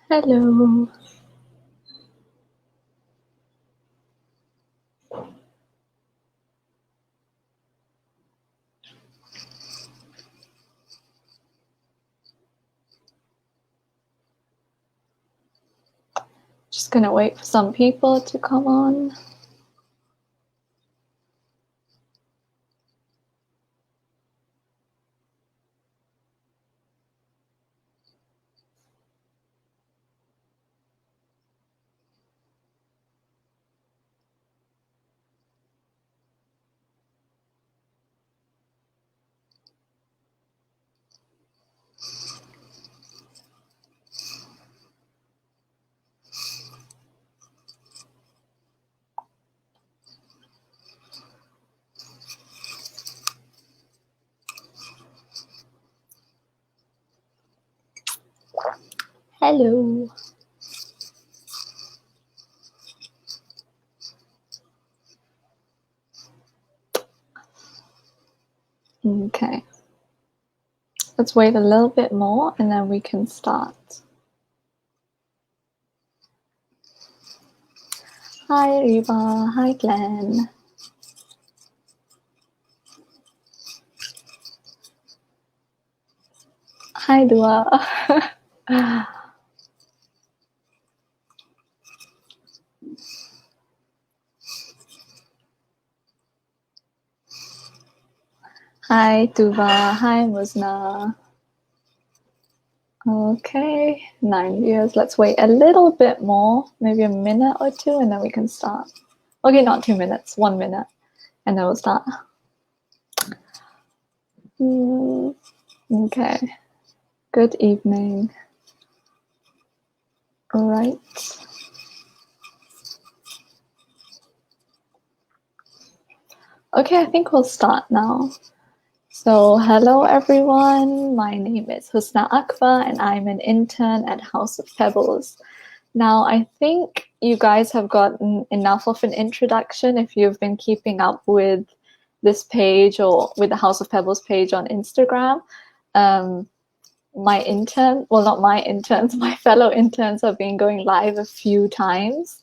Hello. Just gonna wait for some people to come on. Hello. Okay. Let's wait a little bit more and then we can start. Hi, Riva. Hi, Glenn. Hi, Dua. Hi, Tuva. Hi, Musna. Okay, 9 viewers. Let's wait a little bit more, maybe a minute or two, and then we can start. Okay, not 2 minutes, 1 minute, and then we'll start. Okay. Good evening. All right. Okay, I think we'll start now. So, hello everyone. My name is Husna Akbar and I'm an intern at House of Pebbles. Now, I think you guys have gotten enough of an introduction if you've been keeping up with this page or with the House of Pebbles page on Instagram. My intern, well, not my interns, my fellow interns have been going live a few times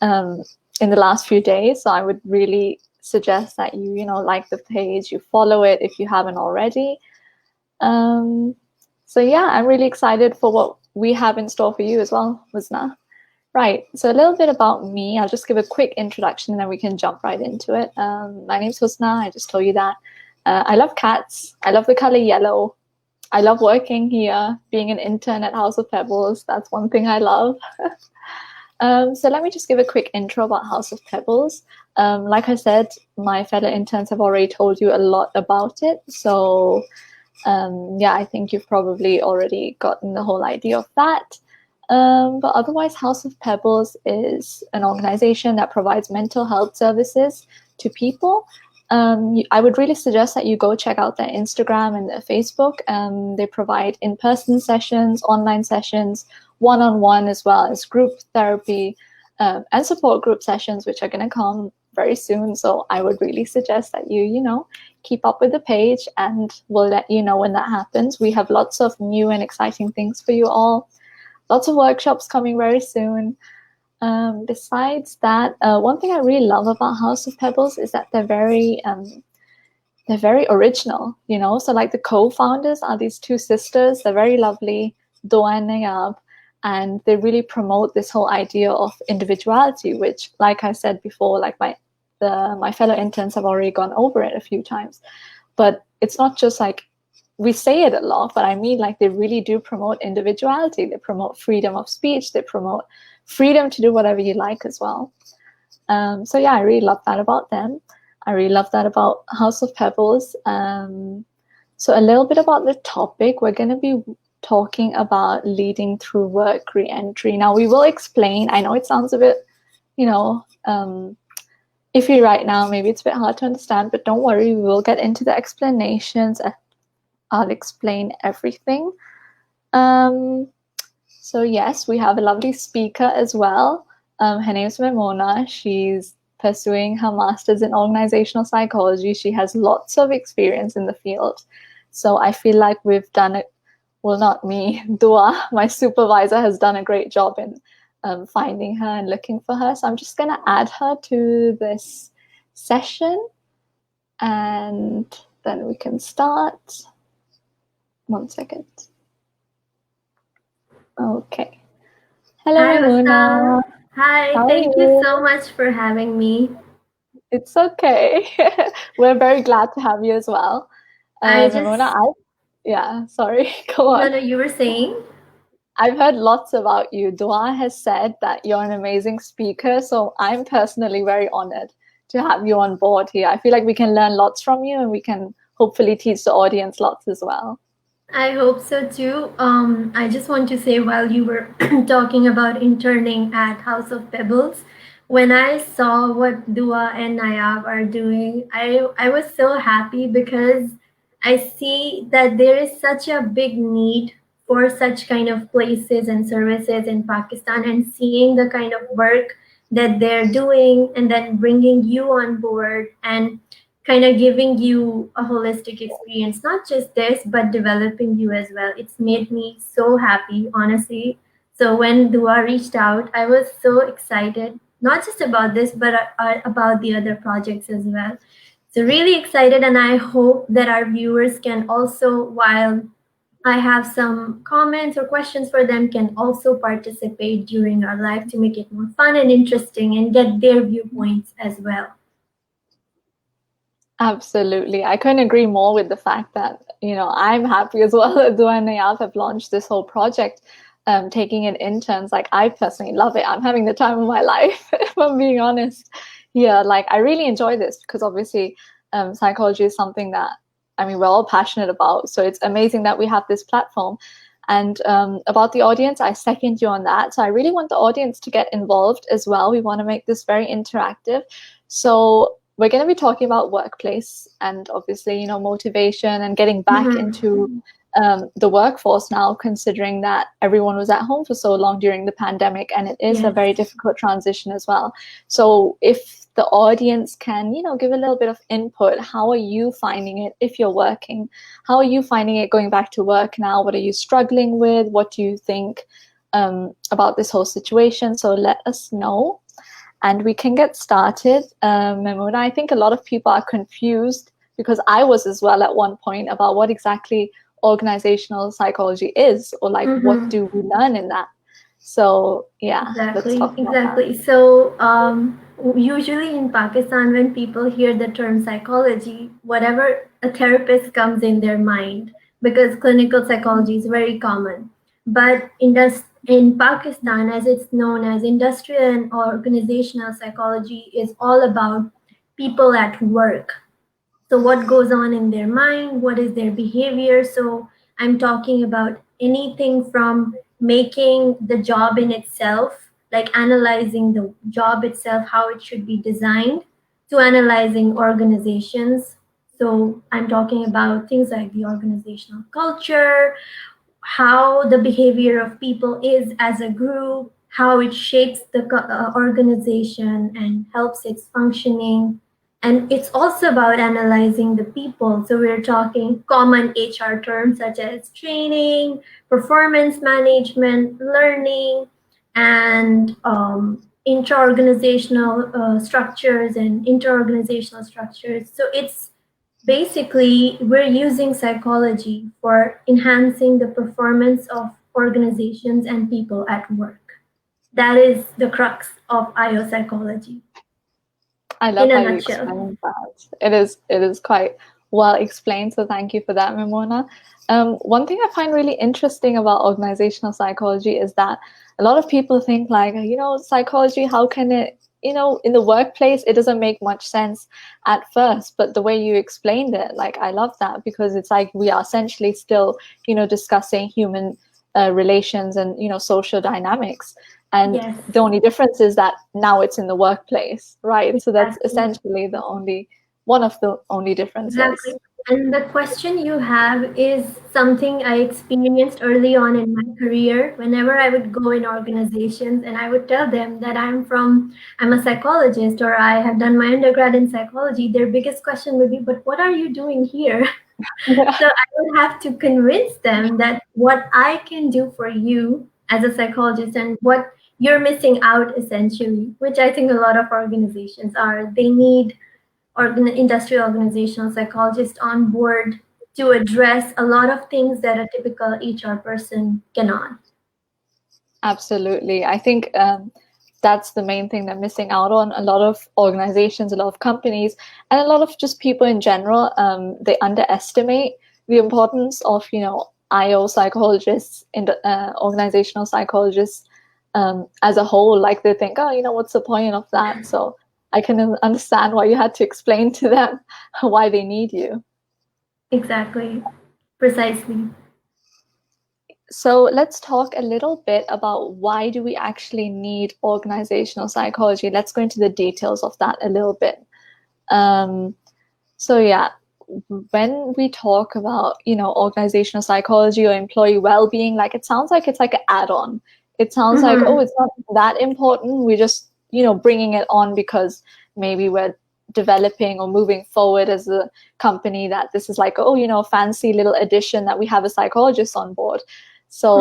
in the last few days. So I would really suggest that you like the page, you follow it if you haven't already. So yeah, I'm really excited for what we have in store for you as well, Musna. Right, so a little bit about me. I'll just give a quick introduction and then we can jump right into it. My name's Husna, I just told you that. I love cats, I love the color yellow. I love working here, being an intern at House of Pebbles. That's one thing I love. So let me just give a quick intro about House of Pebbles. Like I said, my fellow interns have already told you a lot about it. So yeah, I think you've probably already gotten the whole idea of that. But otherwise, House of Pebbles is an organization that provides mental health services to people. I would really suggest that you go check out their Instagram and their Facebook. They provide in-person sessions, online sessions, one-on-one, as well as group therapy and support group sessions, which are going to come very soon. So I would really suggest that you keep up with the page and we'll let you know when that happens. We have lots of new and exciting things for you all. Lots of workshops coming very soon. Besides that, one thing I really love about House of Pebbles is that they're very original, So like the co-founders are these two sisters. They're very lovely, Doa and Nayab, and they really promote this whole idea of individuality, which, like I said before, like my fellow interns have already gone over it a few times. But it's not just like we say it a lot, but I mean, like, they really do promote individuality. They promote freedom of speech. They promote freedom to do whatever you like as well. So yeah, I really love that about them. I really love that about House of Pebbles. So a little bit about the topic. We're going to be talking about leading through work re-entry. Now, we will explain. I know it sounds a bit, iffy right now. Maybe it's a bit hard to understand, but don't worry. We will get into the explanations. I'll explain everything. So yes, we have a lovely speaker as well. Her name is Maimoona. She's pursuing her master's in Organisational Psychology. She has lots of experience in the field. So I feel like we've done well, not me, Dua, my supervisor, has done a great job in finding her and looking for her. So I'm just going to add her to this session and then we can start. 1 second. Okay. Hello, Hi, Maimoona. Husna. Hi, How are thank you you? so much for having me. It's okay. We're very glad to have you as well. I Maimoona, just, sorry, go no, on. no, you were saying? I've heard lots about you. Dua has said that you're an amazing speaker, so I'm personally very honored to have you on board here. I feel like we can learn lots from you and we can hopefully teach the audience lots as well. I hope so too. I just want to say while you were talking about interning at House of Pebbles, when I saw what Dua and Nayab are doing, I was so happy because I see that there is such a big need for such kind of places and services in Pakistan, and seeing the kind of work that they're doing and then bringing you on board and kind of giving you a holistic experience, not just this but developing you as well. It's made me so happy, honestly. So when Dua reached out, I was so excited, not just about this but about the other projects as well. So really excited, and I hope that our viewers can also, while I have some comments or questions for them, can also participate during our live to make it more fun and interesting and get their viewpoints as well. Absolutely. I couldn't agree more with the fact that, I'm happy as well that Dua and Nayaf have launched this whole project, taking in interns. Like, I personally love it. I'm having the time of my life, if I'm being honest. Yeah, like, I really enjoy this because obviously psychology is something that, I mean, we're all passionate about. So it's amazing that we have this platform. And about the audience, I second you on that. So I really want the audience to get involved as well. We want to make this very interactive. So we're going to be talking about workplace and obviously, motivation and getting back into the workforce now, considering that everyone was at home for so long during the pandemic, and it is a Yes. very difficult transition as well. So if the audience can, give a little bit of input, how are you finding it if you're working? How are you finding it going back to work now? What are you struggling with? What do you think about this whole situation? So let us know and we can get started. Maimoona, I think a lot of people are confused because I was as well at one point about what exactly organizational psychology is, or like what do we learn in that. So yeah, let's talk about that. Exactly. So, usually in Pakistan, when people hear the term psychology, whatever a therapist comes in their mind, because clinical psychology is very common. But in Pakistan, as it's known as industrial and organizational psychology, is all about people at work. So what goes on in their mind, what is their behavior. So I'm talking about anything from making the job in itself, like analyzing the job itself, how it should be designed, to analyzing organizations. So I'm talking about things like the organizational culture, how the behavior of people is as a group, how it shapes the organization and helps its functioning. And it's also about analyzing the people. So we're talking common HR terms such as training, performance management, learning, and structures and interorganizational structures. So it's basically, we're using psychology for enhancing the performance of organizations and people at work. That is the crux of IO psychology I in love a how you nutshell. explained that. It is quite well explained, so thank you for that, Maimoona. One thing I find really interesting about organizational psychology is that a lot of people think like, psychology, how can it, in the workplace, it doesn't make much sense at first, but the way you explained it, like, I love that because it's like we are essentially still, discussing human relations and, social dynamics. And Yes, the only difference is that now it's in the workplace, right? So that's exactly. essentially one of the only Exactly. differences. And the question you have is something I experienced early on in my career. Whenever I would go in organizations and I would tell them that I'm a psychologist or I have done my undergrad in psychology, their biggest question would be, but what are you doing here? So I would have to convince them that what I can do for you as a psychologist and what you're missing out essentially, which I think a lot of organizations are. They need industrial organizational psychologists on board to address a lot of things that a typical HR person cannot. Absolutely. I think that's the main thing they're missing out on. A lot of organizations, a lot of companies, and a lot of just people in general, they underestimate the importance of, IO psychologists, organizational psychologists as a whole. Like they think, oh, what's the point of that? So I can understand why you had to explain to them why they need you. Exactly. Precisely. So let's talk a little bit about why do we actually need organizational psychology. Let's go into the details of that a little bit. So yeah, when we talk about, organizational psychology or employee well-being, like it sounds like it's like an add-on. It sounds like, oh, it's not that important. We're just, bringing it on because maybe we're developing or moving forward as a company, that this is like, oh, fancy little addition that we have a psychologist on board. So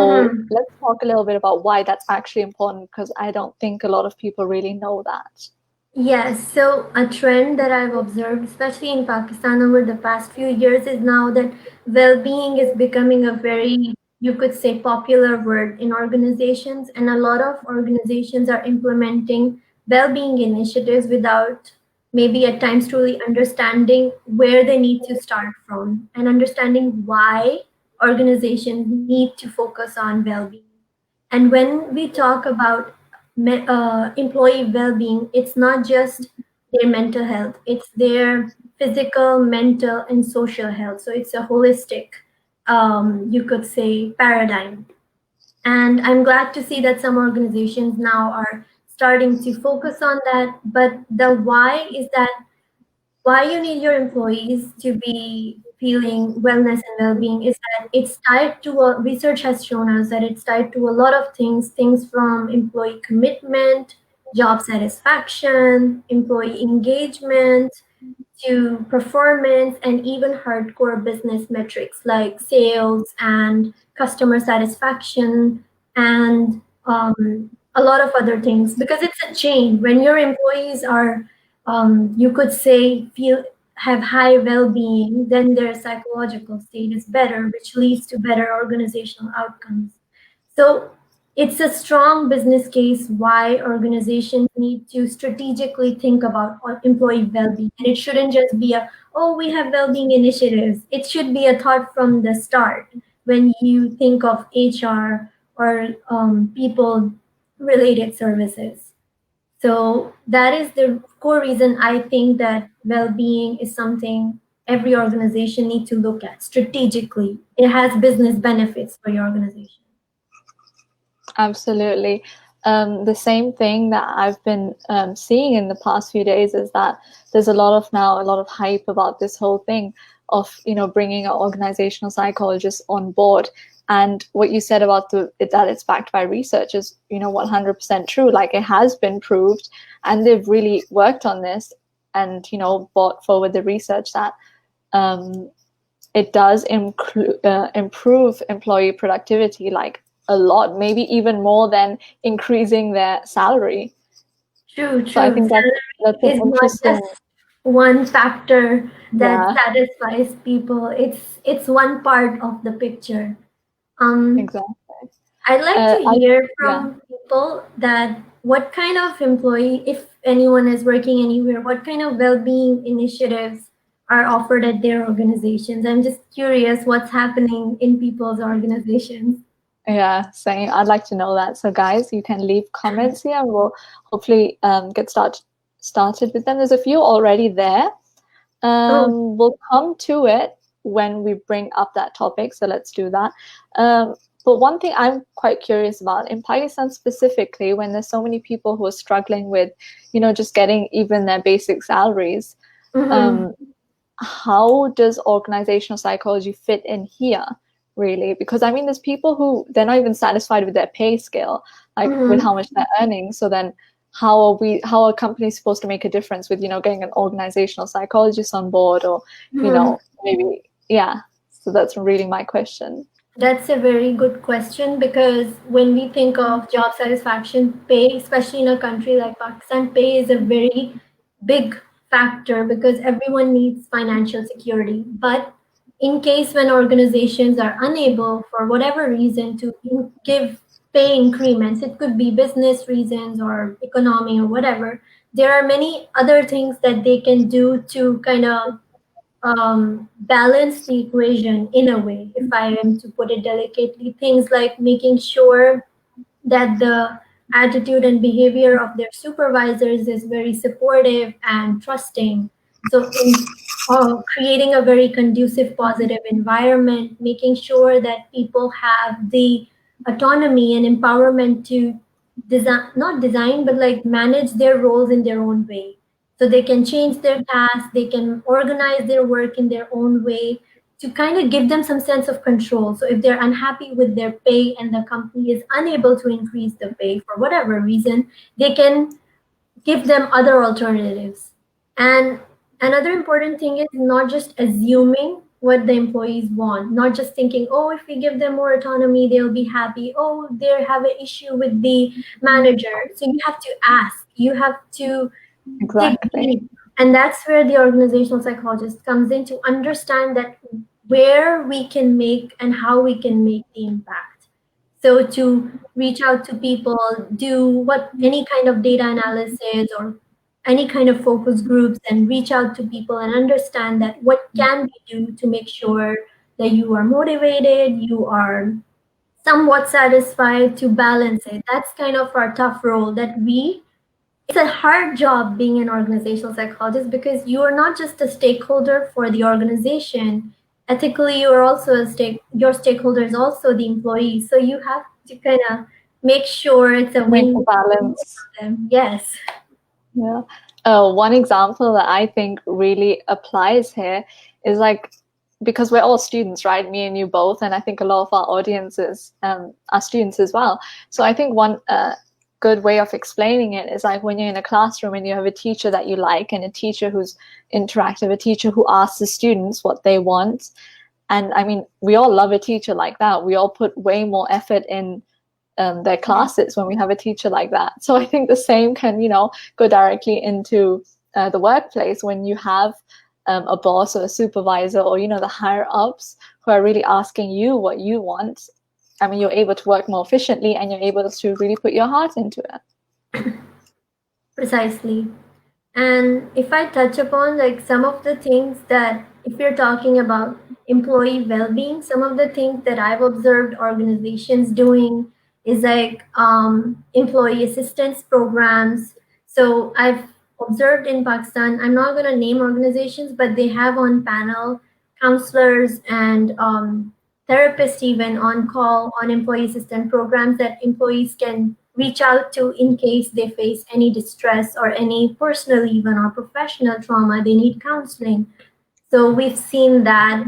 let's talk a little bit about why that's actually important, because I don't think a lot of people really know that. Yes, so a trend that I've observed, especially in Pakistan over the past few years, is now that well-being is becoming a very, you could say, popular word in organizations, and a lot of organizations are implementing well-being initiatives without maybe at times truly understanding where they need to start from and understanding why organizations need to focus on well-being. And when we talk about employee well-being, it's not just their mental health, it's their physical, mental, and social health. So it's a holistic, you could say, paradigm. And I'm glad to see that some organizations now are starting to focus on that. But the why is that why you need your employees to be feeling wellness and well-being is that it's tied to research has shown us that it's tied to a lot of things from employee commitment, job satisfaction, employee engagement, to performance, and even hardcore business metrics like sales and customer satisfaction, and a lot of other things, because it's a chain. When your employees are, you could say, have high well-being, then their psychological state is better, which leads to better organizational outcomes. So it's a strong business case why organizations need to strategically think about employee well-being. And it shouldn't just be oh, we have well-being initiatives. It should be a thought from the start when you think of HR or people-related services. So that is the core reason I think that well-being is something every organization needs to look at strategically. It has business benefits for your organization. Absolutely. The same thing that I've been seeing in the past few days is that there's a lot of hype about this whole thing of, bringing an organizational psychologist on board. And what you said about that it's backed by research is, 100% true. Like, it has been proved, and they've really worked on this and, brought forward the research that it does improve employee productivity, like a lot, maybe even more than increasing their salary. True. So I think that's an is interesting. not just one factor that satisfies people. It's one part of the picture. Exactly. I'd like to hear from people that what kind of employee, if anyone is working anywhere, what kind of well-being initiatives are offered at their organizations. I'm just curious what's happening in people's organizations. Yeah, same. I'd like to know that. So guys, you can leave comments here and we'll hopefully get started with them. There's a few already there. We'll come to it when we bring up that topic. So let's do that. But one thing I'm quite curious about, in Pakistan specifically, when there's so many people who are struggling with, just getting even their basic salaries, how does organizational psychology fit in here, really? Because I mean, there's people who they're not even satisfied with their pay scale, like with how much they're earning. So then how are companies supposed to make a difference with, getting an organizational psychologist on board, or, maybe Yeah, so that's really my question. That's a very good question, because when we think of job satisfaction, pay, especially in a country like Pakistan, pay is a very big factor because everyone needs financial security. But in case when organizations are unable for whatever reason to give pay increments, it could be business reasons or economy or whatever, there are many other things that they can do to kind of balance the equation in a way, if I am to put it delicately. Things like making sure that the attitude and behavior of their supervisors is very supportive and trusting. So, in creating a very conducive, positive environment, making sure that people have the autonomy and empowerment to design, not design, but like manage their roles in their own way. So they can change their tasks, they can organize their work in their own way, to kind of give them some sense of control. So if they're unhappy with their pay and the company is unable to increase the pay for whatever reason, they can give them other alternatives. And another important thing is not just assuming what the employees want, not just thinking, oh, if we give them more autonomy, they'll be happy. Oh, they have an issue with the manager. So you have to ask, you have to dig Exactly. deep. And that's where the organizational psychologist comes in, to understand that where we can make and how we can make the impact. So to reach out to people, do what any kind of data analysis or any kind of focus groups, and reach out to people and understand that what can we do to make sure that you are motivated, you are somewhat satisfied, to balance it. That's kind of our tough role that we it's a hard job being an organizational psychologist, because you are not just a stakeholder for the organization. Ethically, you are also your stakeholder is also the employee. So you have to kind of make sure it's a Make a win balance. for them. Yes. Yeah. One example that I think really applies here is like, because we're all students, right? Me and you both, and I think a lot of our audiences are students as well. So I think one good way of explaining it is like when you're in a classroom and you have a teacher that you like, and a teacher who's interactive, a teacher who asks the students what they want. And I mean, we all love a teacher like that. We all put way more effort in their classes when we have a teacher like that. So I think the same can, go directly into the workplace when you have a boss or a supervisor, or, the higher ups who are really asking you what you want. I mean, you're able to work more efficiently, and you're able to really put your heart into it. Precisely. And if I touch upon like some of the things that, if you're talking about employee well-being, some of the things that I've observed organizations doing is like employee assistance programs. So I've observed in Pakistan, I'm not going to name organizations, but they have on panel counselors and therapists even on call on employee assistance programs that employees can reach out to in case they face any distress or any personal even or professional trauma, they need counseling. So we've seen that.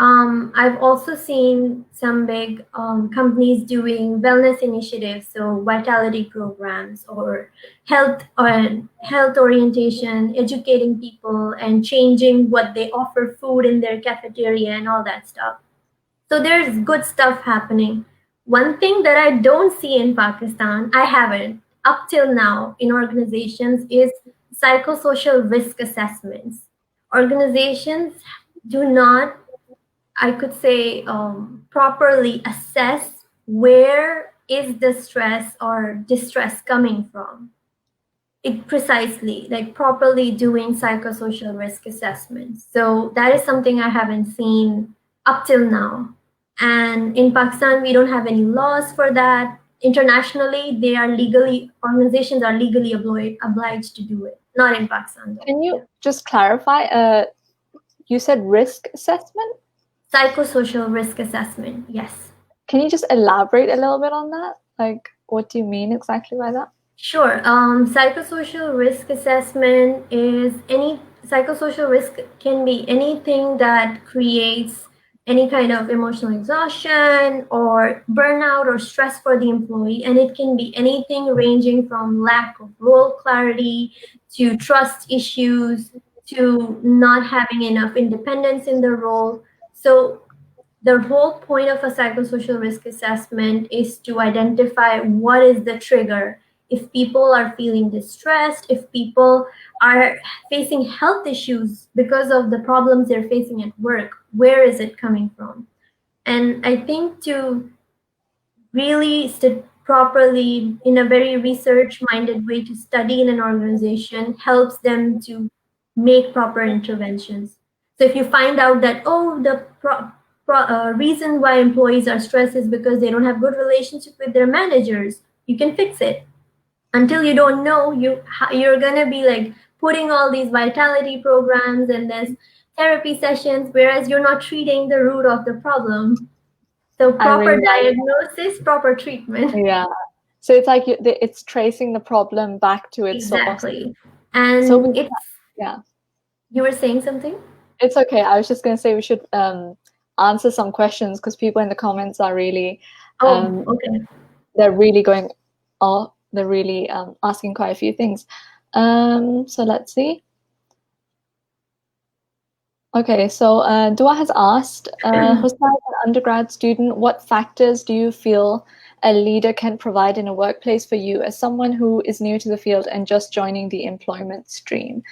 I've also seen some big companies doing wellness initiatives, so vitality programs or health orientation, educating people and changing what they offer food in their cafeteria and all that stuff. So there's good stuff happening. One thing that I don't see in Pakistan, I haven't up till now in organizations, is psychosocial risk assessments. Organizations do not, I could say, properly assess where is the stress or distress coming from. It precisely, like properly doing psychosocial risk assessments. So that is something I haven't seen up till now. And in Pakistan, we don't have any laws for that. Internationally, they are legally, organizations are legally obliged to do it. Not in Pakistan, though. Can you just clarify? You said risk assessment? Psychosocial risk assessment, yes. Can you just elaborate a little bit on that? Like, what do you mean exactly by that? Sure. Psychosocial risk assessment is any psychosocial risk can be anything that creates any kind of emotional exhaustion or burnout or stress for the employee. And it can be anything ranging from lack of role clarity to trust issues to not having enough independence in the role. So the whole point of a psychosocial risk assessment is to identify what is the trigger. If people are feeling distressed, if people are facing health issues because of the problems they're facing at work, where is it coming from? And I think to really properly in a very research minded way to study in an organization helps them to make proper interventions. So if you find out that, oh, the reason why employees are stressed is because they don't have good relationship with their managers, you can fix it. Until you don't know, you're gonna be like putting all these vitality programs and this therapy sessions, whereas you're not treating the root of the problem. So I proper really like diagnosis, proper treatment. Yeah. So it's like it's tracing the problem back to its source. Exactly. So And it's, yeah, you were saying something? it's okay. I was just going to say we should answer some questions because people in the comments are really Oh, okay. they're really going they're really asking quite a few things. So let's see. Okay, so Dua has asked, Husna, as an undergrad student, what factors do you feel a leader can provide in a workplace for you as someone who is new to the field and just joining the employment stream?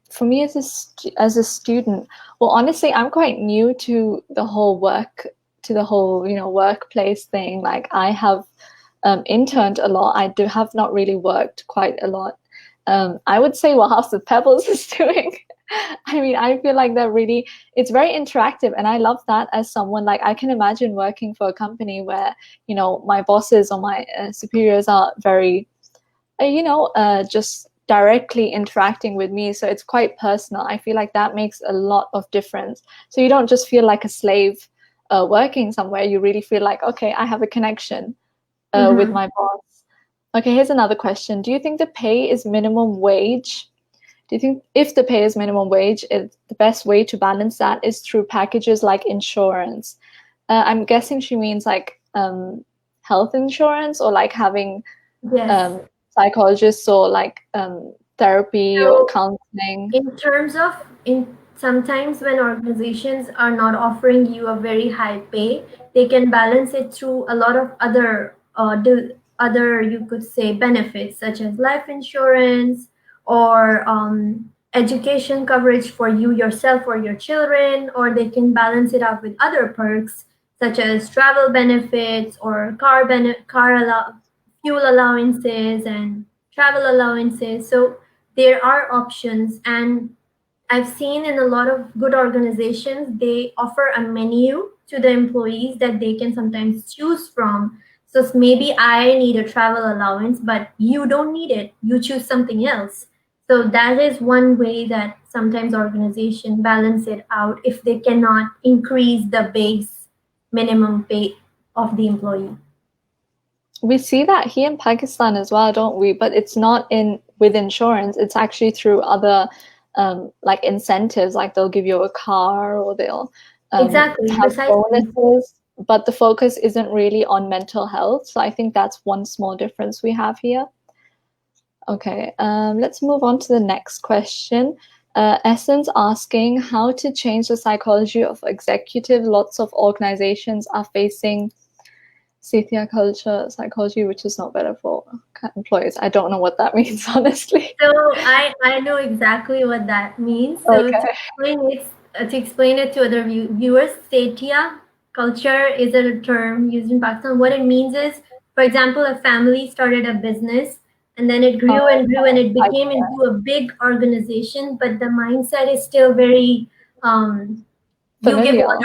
For me as a student, well, honestly, I'm quite new to the whole workplace thing. Like I have interned a lot. I have not really worked quite a lot. I would say what House of Pebbles is doing. I mean, I feel like it's very interactive, and I love that as someone. Like, I can imagine working for a company where, my bosses or my superiors are very, just directly interacting with me. So it's quite personal. I feel like that makes a lot of difference. So you don't just feel like a slave working somewhere. You really feel like, okay, I have a connection with my boss. Okay, here's another question. Do you think the pay is minimum wage? Do you think if the pay is minimum wage, the best way to balance that is through packages like insurance? I'm guessing she means like health insurance or like having Yes. psychologists or like therapy or So counseling. in terms of, in sometimes when organizations are not offering you a very high pay, they can balance it through a lot of other, you could say, benefits such as life insurance or education coverage for you yourself or your children, or they can balance it out with other perks such as travel benefits or fuel allowances and travel allowances. So there are options, and I've seen in a lot of good organizations they offer a menu to the employees that they can sometimes choose from. So maybe I need a travel allowance, but you don't need it, you choose something else. So that is one way that sometimes organizations balance it out if they cannot increase the base minimum pay of the employee. We see that here in Pakistan as well, don't we? But it's not with insurance. It's actually through other like incentives, like they'll give you a car or they'll Exactly, have precisely. bonuses, but the focus isn't really on mental health. So I think that's one small difference we have here. Okay, let's move on to the next question. Essence asking how to change the psychology of executive. Lots of organizations are facing Scythia culture psychology, which is not better for employees. I don't know what that means, honestly. So I know exactly what that means. So to explain it to other viewers, Setia culture is a term used in Pakistan. What it means is, for example, a family started a business and then it grew and grew and it I became into a big organization, but the mindset is still very you give familiar. orders.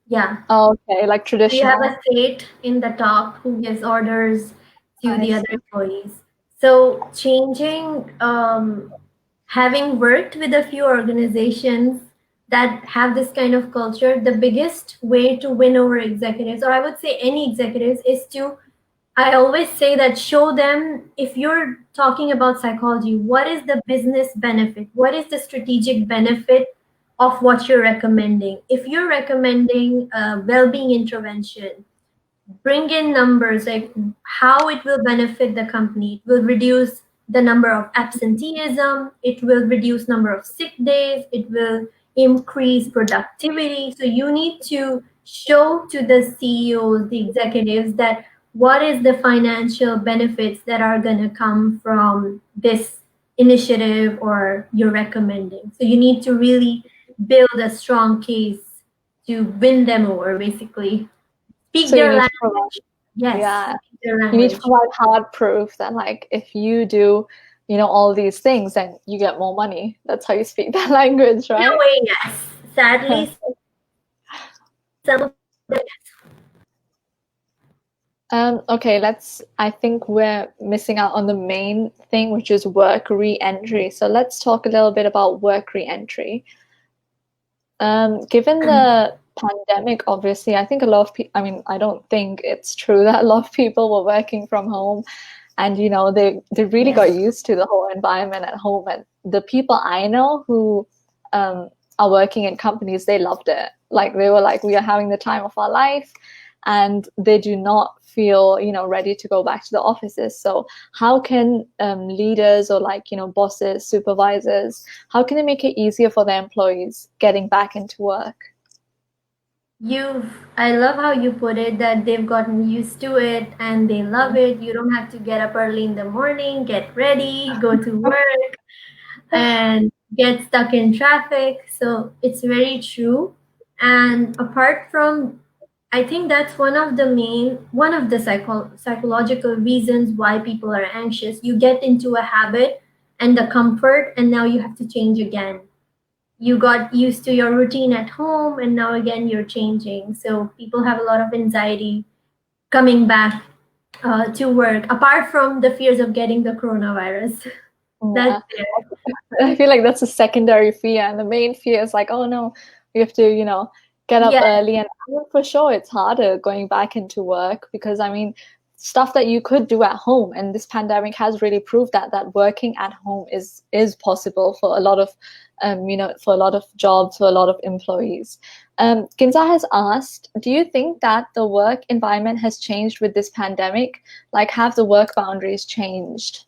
Yeah. Okay, like So you have traditional. a state in the top who gives orders to I the other see. employees. So changing, having worked with a few organizations that have this kind of culture, the biggest way to win over executives, or I would say any executives, is to, I always say that show them, if you're talking about psychology, what is the business benefit? What is the strategic benefit of what you're recommending? If you're recommending a well-being intervention, bring in numbers like how it will benefit the company. It will reduce the number of absenteeism, it will reduce number of sick days, it will increase productivity. So you need to show to the CEOs, the executives, that what is the financial benefits that are going to come from this initiative or you're recommending. So you need to really build a strong case to win them over, basically. Speak So you their need to language. provide, Yes, yeah, speak their you need to language. provide hard proof that like if you do, all these things, then you get more money. That's how you speak that language, In a right? way, yes. Sadly, some of them. Okay, I think we're missing out on the main thing, which is work re-entry. So let's talk a little bit about work re-entry. Given the pandemic, obviously, I think a lot of people, I mean, I don't think it's true that a lot of people were working from home and, they really got used to the whole environment at home. And the people I know who are working in companies, they loved it. Like they were like, we are having the time of our life, and they do not feel ready to go back to the offices. So how can leaders or bosses, supervisors, how can they make it easier for their employees getting back into work? I love how you put it, that they've gotten used to it and they love it. You don't have to get up early in the morning, get ready, go to work, and get stuck in traffic. So it's very true. And apart from, I think that's one of the psychological reasons why people are anxious. You get into a habit and the comfort, and now you have to change again. You got used to your routine at home, and now again you're changing. So people have a lot of anxiety coming back to work, apart from the fears of getting the coronavirus. Yeah. That's there. I feel like that's a secondary fear, and the main fear is like, oh no, we have to, get up Yeah, early. And I mean, for sure, it's harder going back into work because I mean, stuff that you could do at home, and this pandemic has really proved that working at home is possible for a lot of, for a lot of jobs, for a lot of employees. Ginza has asked, do you think that the work environment has changed with this pandemic? Like, have the work boundaries changed?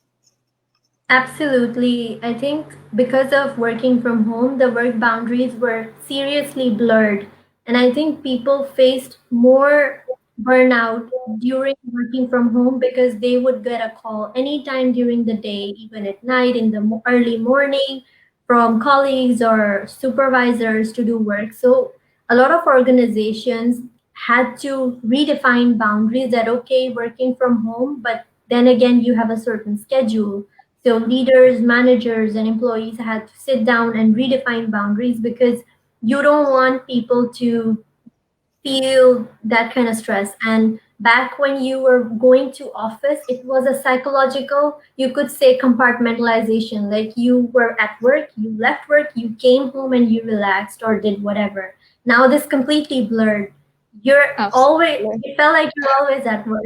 absolutely. I think because of working from home, the work boundaries were seriously blurred. And I think people faced more burnout during working from home because they would get a call anytime during the day, even at night, in the early morning, from colleagues or supervisors to do work. So a lot of organizations had to redefine boundaries, that, okay, working from home, but then again, you have a certain schedule. So leaders, managers, and employees had to sit down and redefine boundaries, because you don't want people to feel that kind of stress. And back when you were going to office, it was a psychological, you could say, compartmentalization. Like, you were at work, you left work, you came home, and you relaxed or did whatever. Now this completely blurred. Absolutely. It felt like you're always at work.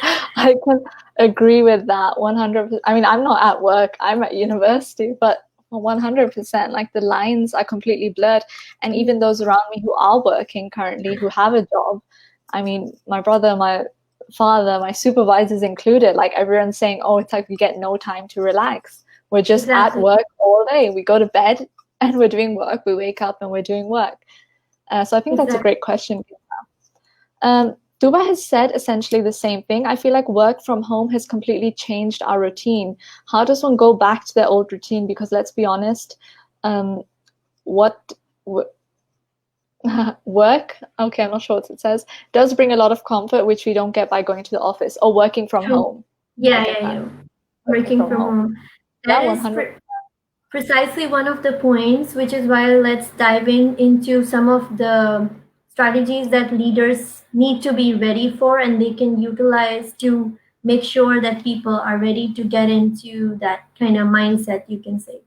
I can agree with that 100%. I mean, I'm not at work, I'm at university, but 100%, like the lines are completely blurred. And even those around me who are working currently, who have a job, I mean, my brother, my father, my supervisors included, like everyone's saying, oh, it's like we get no time to relax. We're just at Exactly. work all day. We go to bed and we're doing work. We wake up and we're doing work. So I think that's a Exactly. great question. Duba has said essentially the same thing. I feel like work from home has completely changed our routine. How does one go back to their old routine? Because let's be honest, what work, okay, I'm not sure what it says, does bring a lot of comfort, which we don't get by going to the office or working from True. home. I Yeah, get yeah, that. yeah. Working Working from from home. home. Yeah, That is 100. precisely one of the points, which is why let's dive into some of the strategies that leaders need to be ready for, and they can utilize to make sure that people are ready to get into that kind of mindset, you can say.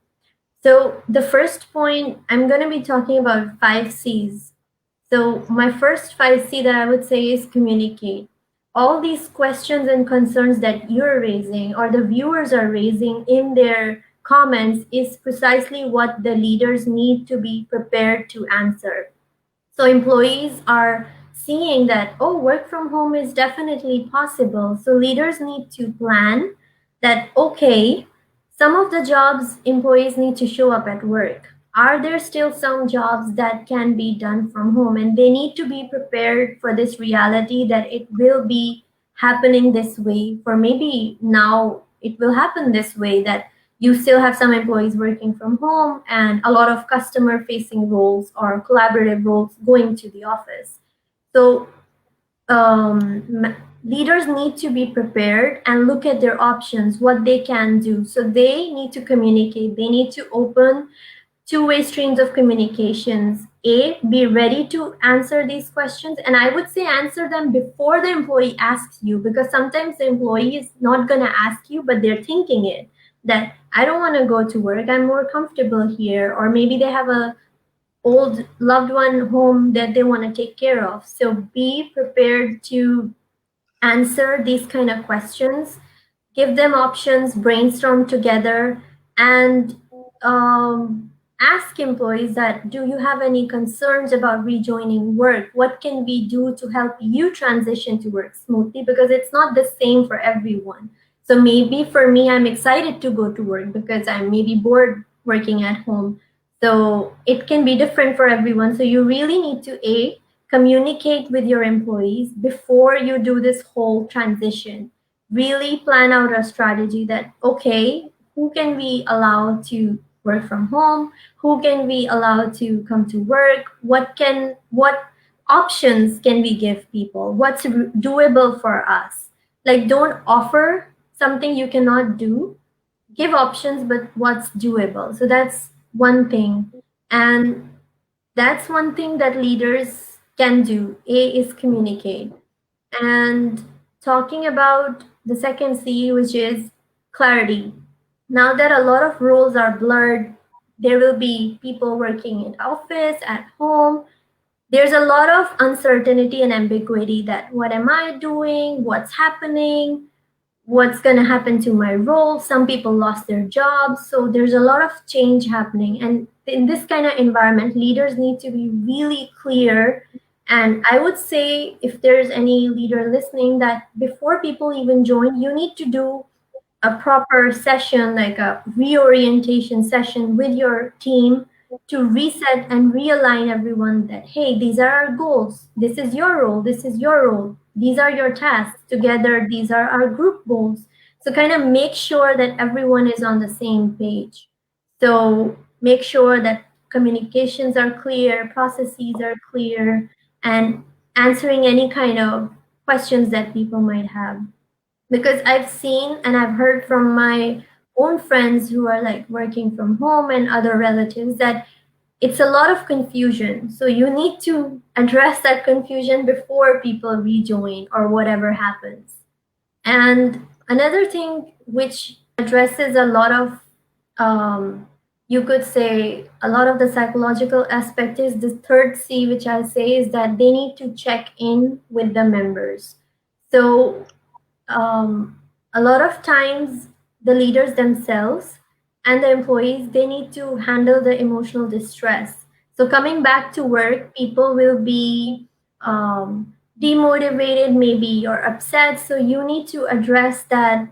So, the first point, I'm going to be talking about 5 C's. So, my first 5C that I would say is communicate. All these questions and concerns that you're raising or the viewers are raising in their comments is precisely what the leaders need to be prepared to answer. So, employees are seeing that, oh, work from home is definitely possible. So, leaders need to plan that, okay, some of the jobs employees need to show up at work. are there still some jobs that can be done from home? And they need to be prepared for this reality that it will be happening this way. For maybe now it will happen this way, that you still have some employees working from home and a lot of customer facing roles or collaborative roles going to the office. So leaders need to be prepared and look at their options, what they can do. So they need to communicate, they need to open two-way streams of communications. A, be ready to answer these questions, and I would say answer them before the employee asks you, because sometimes the employee is not going to ask you, but they're thinking it, that I don't want to go to work, I'm more comfortable here, or maybe they have a old loved one home that they want to take care of. So be prepared to answer these kind of questions, give them options, brainstorm together, and ask employees that, do you have any concerns about rejoining work? What can we do to help you transition to work smoothly? Because it's not the same for everyone. So maybe for me, I'm excited to go to work because I'm maybe bored working at home. So it can be different for everyone. So you really need to communicate with your employees before you do this whole transition. Really plan out a strategy that, okay, who can we allow to work from home? Who can we allow to come to work? What options can we give people? What's doable for us? Like, don't offer something you cannot do. Give options, but what's doable. So that's one thing. And that's one thing that leaders can do. A is communicate. And talking about the second C, which is clarity. Now that a lot of roles are blurred, there will be people working in office, at home. There's a lot of uncertainty and ambiguity that what am I doing? What's happening? What's going to happen to my role? Some people lost their jobs. So there's a lot of change happening. And in this kind of environment, leaders need to be really clear. And I would say, if there's any leader listening, that before people even join, you need to do a proper session, like a reorientation session with your team, to reset and realign everyone that, hey, these are our goals. This is your role. This is your role. These are your tasks. Together, these are our group goals. So kind of make sure that everyone is on the same page. So make sure that communications are clear, processes are clear, and answering any kind of questions that people might have. Because I've seen and I've heard from my own friends who are like working from home and other relatives that it's a lot of confusion. So you need to address that confusion before people rejoin or whatever happens. And another thing which addresses a lot of, you could say, a lot of the psychological aspect is the third C, which I say is that they need to check in with the members. So a lot of times the leaders themselves and the employees, they need to handle the emotional distress. So coming back to work, people will be demotivated maybe or upset. So you need to address that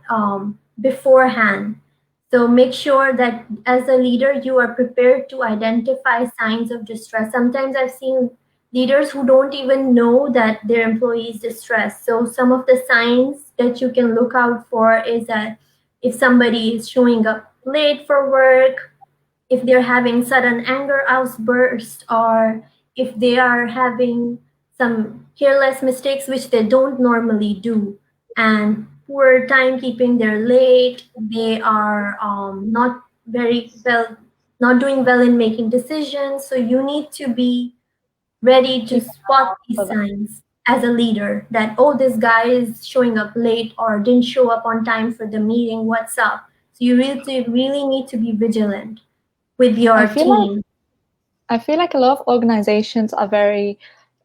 beforehand. So make sure that as a leader, you are prepared to identify signs of distress. Sometimes I've seen leaders who don't even know that their employee is distressed. So some of the signs that you can look out for is that if somebody is showing up late for work, if they're having sudden anger outbursts, or if they are having some careless mistakes which they don't normally do, and poor timekeeping, they're late, they are not very well, not doing well in making decisions. So you need to be ready to Keep spot these for that. signs as a leader, that, oh, this guy is showing up late or didn't show up on time for the meeting, what's up? So you really need to be vigilant with I your feel like team. I feel like a lot of organizations are very,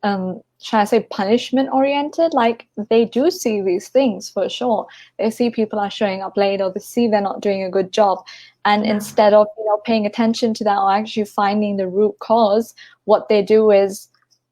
shall I say, punishment oriented. Like they do see these things for sure. They see people are showing up late, or they see they're not doing a good job. And Yeah. instead of paying attention to that or actually finding the root cause, what they do is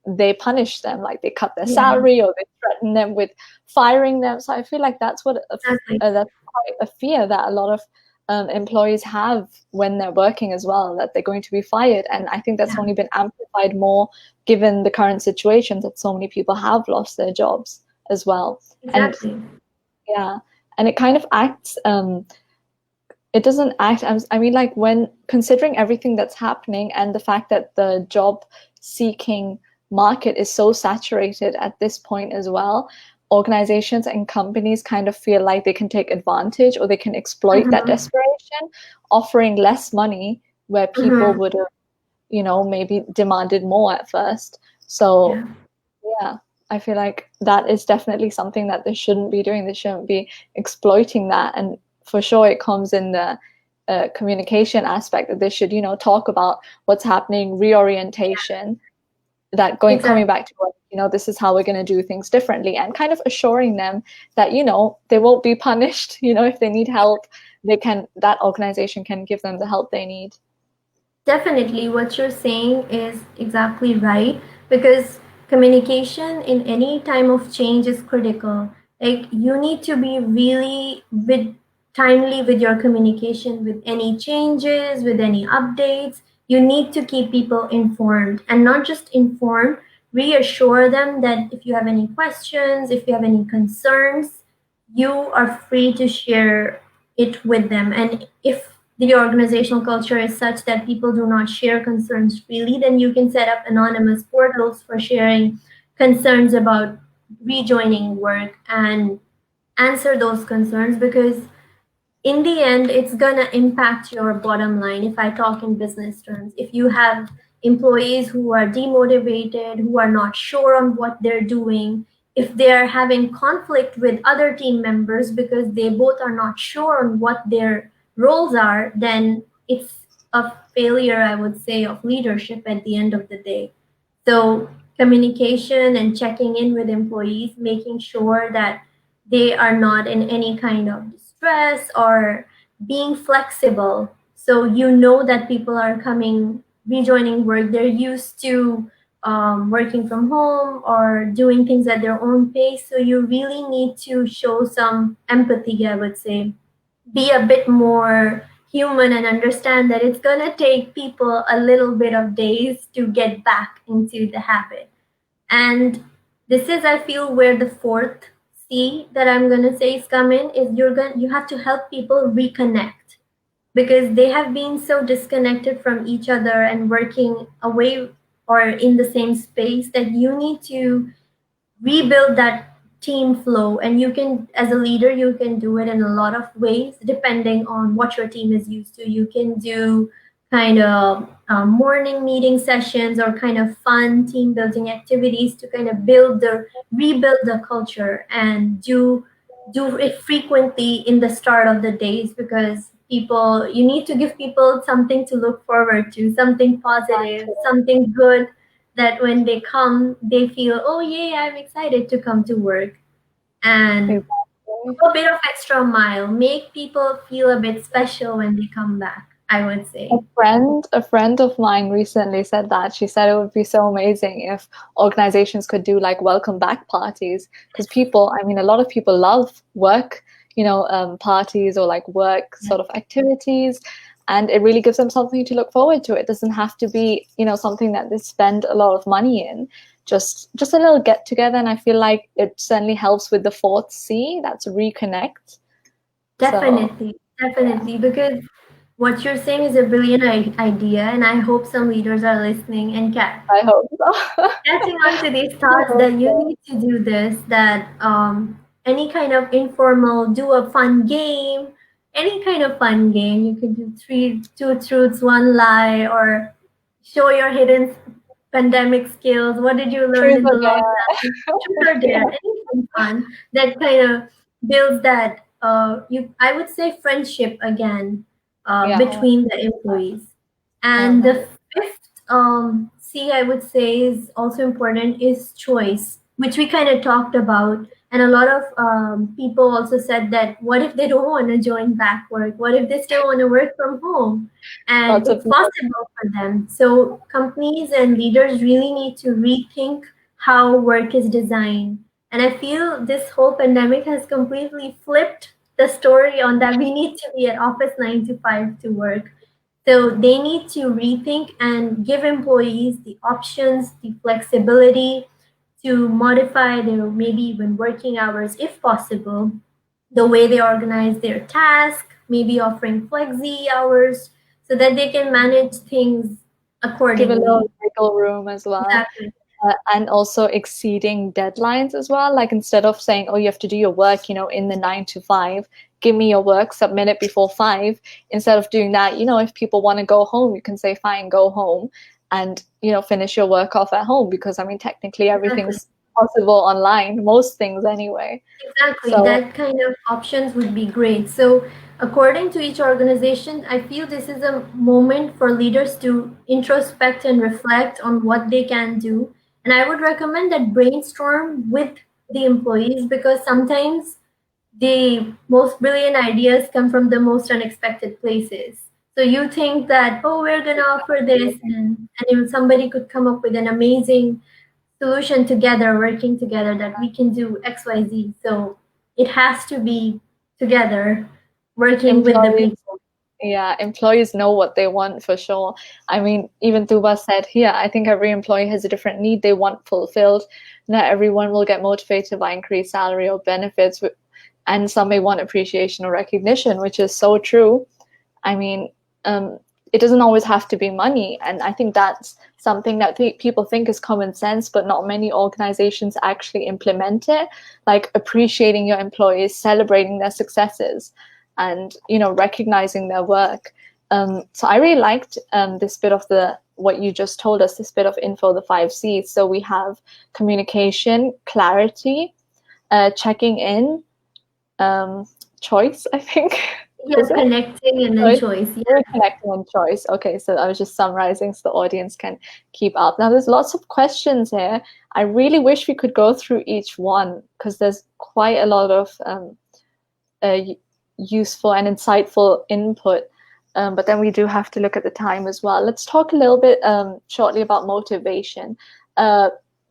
they punish them. Like they cut their Yeah, salary or they threaten them with firing them. So I feel like that's what exactly. that's quite a fear that a lot of employees have when they're working as well, that they're going to be fired. And I think that's only been amplified more given the current situation that so many people have lost their jobs as well. Exactly. And it kind of acts, it doesn't act, I mean, like, when considering everything that's happening and the fact that the job seeking market is so saturated at this point as well, organizations and companies kind of feel like they can take advantage or they can exploit that desperation, offering less money where people would have, maybe demanded more at first. So I feel like that is definitely something that they shouldn't be doing. They shouldn't be exploiting that. And for sure it comes in the communication aspect, that they should, talk about what's happening, reorientation, that coming back to what, this is how we're going to do things differently, and kind of assuring them that, they won't be punished. If they need help, that organization can give them the help they need. Definitely, what you're saying is exactly right, because communication in any time of change is critical. Like, you need to be really timely with your communication, with any changes, with any updates. You need to keep people informed, and not just informed, reassure them that if you have any questions, if you have any concerns, you are free to share it with them. And if the organizational culture is such that people do not share concerns freely, then you can set up anonymous portals for sharing concerns about rejoining work and answer those concerns, because in the end, it's going to impact your bottom line. If I talk in business terms, if you have employees who are demotivated, who are not sure on what they're doing, if they're having conflict with other team members because they both are not sure on what their roles are, then it's a failure, I would say, of leadership at the end of the day. So communication and checking in with employees, making sure that they are not in any kind of distress, or being flexible. So that people are rejoining work, they're used to working from home or doing things at their own pace. So you really need to show some empathy, I would say. Be a bit more human and understand that it's going to take people a little bit of days to get back into the habit. And this is, I feel, where the fourth C that I'm going to say is come in, is you have to help people reconnect, because they have been so disconnected from each other and working away or in the same space, that you need to rebuild that team flow. And you can, as a leader, you can do it in a lot of ways depending on what your team is used to. You can do kind of morning meeting sessions or kind of fun team building activities to kind of rebuild the culture, and do it frequently in the start of the days, because you need to give people something to look forward to, something positive, something good, that when they come, they feel, oh yay, I'm excited to come to work. And a bit of extra mile, make people feel a bit special when they come back, I would say. A friend of mine recently said that. She said it would be so amazing if organizations could do like welcome back parties, because a lot of people love work, parties or like work sort of activities, and it really gives them something to look forward to. It doesn't have to be, something that they spend a lot of money in, just a little get together. And I feel like it certainly helps with the fourth C, that's reconnect. Definitely, because what you're saying is a brilliant idea, and I hope some leaders are listening and I hope so. catching on to these thoughts that you need to do this, that any kind of informal, do a fun game, any kind of fun game. You could do two truths, one lie, or show your hidden pandemic skills. What did you learn in the lockdown? Truth or dare, anything fun that kind of builds that I would say friendship again between the employees. And the fifth C, I would say, is also important, is choice, which we kind of talked about. And a lot of people also said that, what if they don't want to join back work? What if they still want to work from home? And it's possible for them. So companies and leaders really need to rethink how work is designed. And I feel this whole pandemic has completely flipped the story on that we need to be at office 9 to 5 to work. So they need to rethink and give employees the options, the flexibility to modify their maybe even working hours if possible, the way they organize their task, maybe offering flexi hours so that they can manage things Give a accordingly. little wiggle room as well. Exactly. And also exceeding deadlines as well. Like instead of saying, oh, you have to do your work, in the 9 to 5, give me your work, submit it before 5. Instead of doing that, if people want to go home, you can say, fine, go home and, finish your work off at home because, I mean, technically Exactly. everything's possible online, most things anyway. Exactly. So That kind of options would be great. So, according to each organization, I feel this is a moment for leaders to introspect and reflect on what they can do. And I would recommend that brainstorm with the employees because sometimes the most brilliant ideas come from the most unexpected places. So you think that, oh, we're going to offer this, and if somebody could come up with an amazing solution together, working together, that we can do XYZ. So it has to be together, working with the employees, people. yeah, employees know what they want for sure. I mean, even Tuba said here, I think every employee has a different need they want fulfilled. Not everyone will get motivated by increased salary or benefits, and some may want appreciation or recognition, which is so true. I mean, it doesn't always have to be money, and I think that's something that people think is common sense, but not many organizations actually implement it. Like appreciating your employees, celebrating their successes, and recognizing their work. So I really liked this bit of what you just told us, this bit of info, the 5 C's. So we have communication, clarity, checking in, choice, I think. Yeah, Is it? connecting and then Choice. choice. Yeah. Connecting and choice. Okay, so I was just summarizing so the audience can keep up. Now, there's lots of questions here. I really wish we could go through each one because there's quite a lot of uh, useful and insightful input. But then we do have to look at the time as well. Let's talk a little bit shortly about motivation.